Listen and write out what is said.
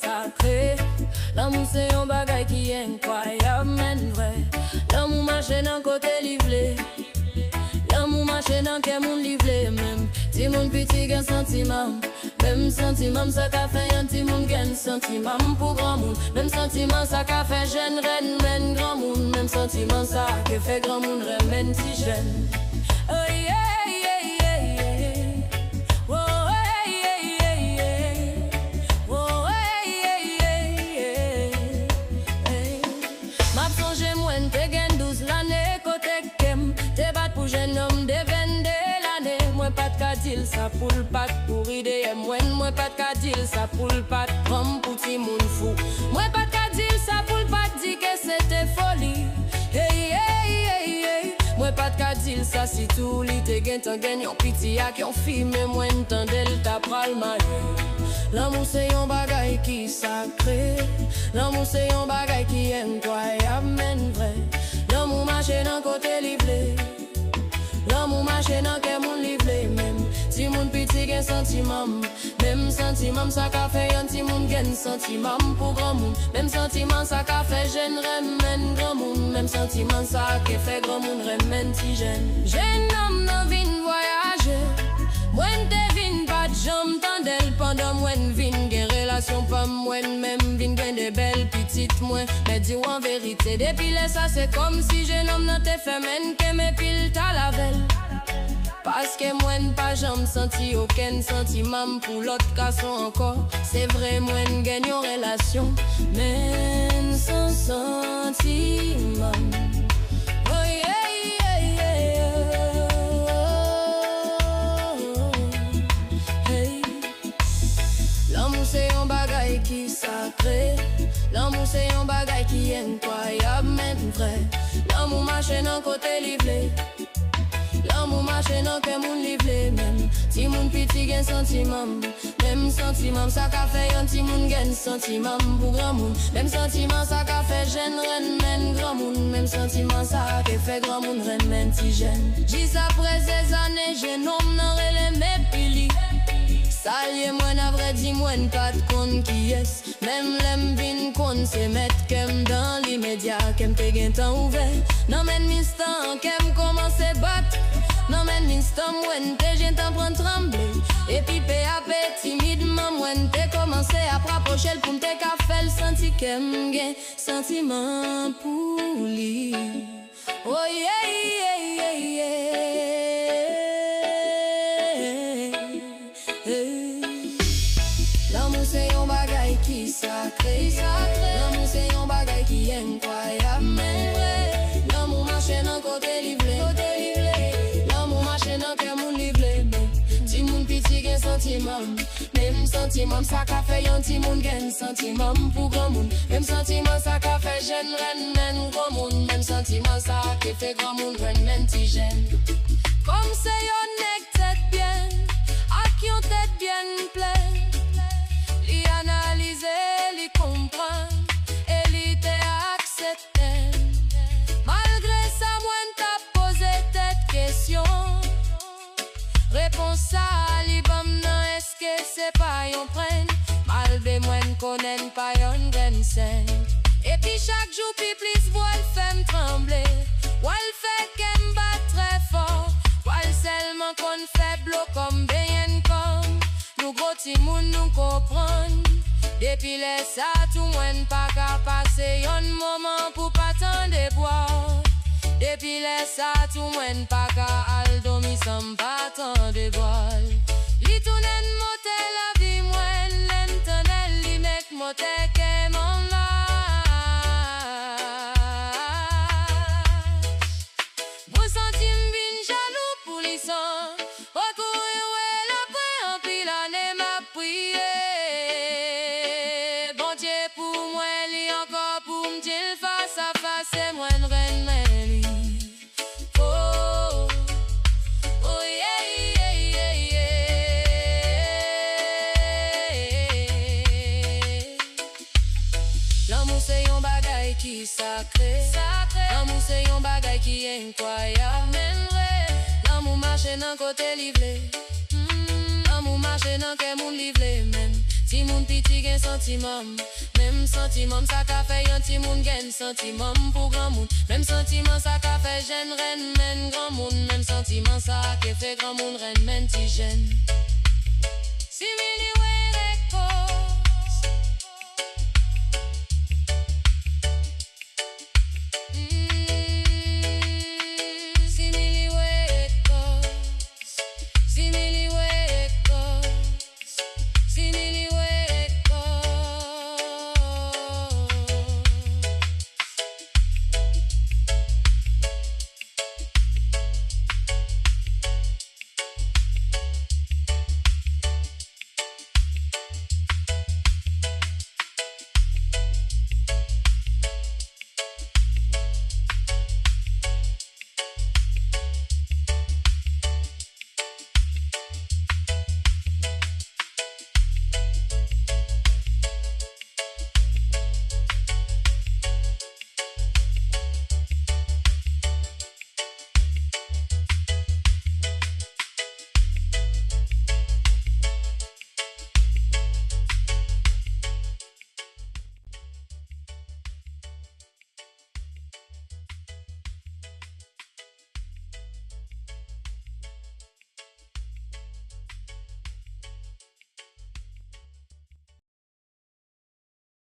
sacré. L'amour c'est un bagay qui est incroyable, men vrai. L'amour marche dans côté livré. L'amour marche dans quel monde livré même. Si mon petit gain sentiment, même sentiment ça qu'a fait un petit monde gain sentiment pour grand monde. Même sentiment ça qu'a fait jeune reine, men grand monde. Même sentiment ça qui fait grand monde remen petit jeune. Oh yeah. Ça pour le pat pour idée, moi pas de cas dire ça pour le pat comme pour ti moun fou. Moi pas de cas dire ça pour le pat dire que c'était folie. Hey hey hey hey. Moi pas de cas dire ça si tout li te gen tan gen yon piti ak yon fi mais moi n'tendel ta pral mal. L'amour c'est un bagay qui sacré. L'amour c'est un bagay qui est incroyable men vrai. L'amour marche dans côté livré. L'amour marche dans quel monde livré même. Si moun petit gen sentiment, même sentiment ça qu'a fait un petit moun gen sentiment pour grand moun. Même sentiment ça qu'a fait jeune remen grand moun. Même sentiment ça qui fait grand moun remen ti jeune. Jeune homme nan vin voyager. Mwen te vin pas de jambe tandel pendant mwen vin gen relation pas mwen même vin gen de belles petites moins. Mais dis en vérité depuis là ça c'est comme si jeune homme nan te fait men que me pile ta la velle. Parce que moi pas jamais senti aucun sentiment pour l'autre garçon encore. C'est vrai moi gagne en relation mais sans sentiment. Oh yeah yeah yeah. Oh, hey. L'amour c'est un bagay qui sacré. L'amour c'est un bagay qui est incroyable même vrai. L'amour marche dans côté livré. L'amour marche dans quel monde livré même. Si moun petit gen sentiment, même sentiment ça qu'a fait un petit moun gen sentiment pour grand monde. Même sentiment ça qu'a fait jeune reine men grand monde. Même sentiment ça qui fait grand monde reine men ti jeune. Jis après ces années jeune homme nan relè me pili. Salye moi n'a vrai dit moi pas de compte qui est. Même l'aime vin kon se mettre kem dans l'immédiat kem te gen temps ouvert. Non men instant kem commence battre. Non men instant mwen te gen temps prendre trembler. Et puis PAP timidement mwen te commencé à rapprocher pour m'te ka fait senti kem gen sentiment pour lui. Oh yeah yeah yeah yeah. L'amour c'est un bagay qui sacré. L'amour c'est un bagay qui est incroyable mais vrai. L'amour marche dans côté livré. L'amour marche dans quel monde livré. Si moun petit gen sentiment, même sentiment ça qu'a fait un petit moun gen sentiment pour grand moun. Même sentiment ça qu'a fait jeune reine men grand moun. Même sentiment ça qui fait grand moun reine men ti jeune. Comme c'est yon nèg tête bien, ak yon tête bien pleine. Li analyse, li comprend, et li te accepte. Malgré ça, moi t'a posé tête question. Réponse à li bam nan est-ce que c'est pas yon prenne. Malgré moi n'konnen pas yon graine saine. Et puis chaque jour pi plus voile fait me trembler. Voile fait qu'elle bat très fort. Voile seulement qu'on fait bloc comme bien comme. Nous gros ti moun nous comprendre. Depuis les ça tout moun pas qu'à passer yon moment pour pas t'en boire. Depuis les ça tout moun pas qu'à al dormi sans pas t'en boire. Li tounen motel la vie moun l'entendel li mek motel ke mon la. Moi senti m'vin jaloux pour li son. Recourir ouais la pré en pile année m'a prié. Bon Dieu pour moi li encore pour m'dire face à face c'est moi reine mais lui. Oh oh yeah yeah yeah yeah. L'amour c'est un bagay qui sacré. L'amour c'est un bagay qui est incroyable même vrai. L'amour marche dans côté livré. L'amour marche dans quel monde livré même. Ti moun piti gen sentiment, même sentiment ça ka fait yon ti moun gen sentiment pour grand moun. Même sentiment ça ka fait jeune reine men grand moun. Même sentiment ça ka fait grand moun reine men ti jeune. Si mini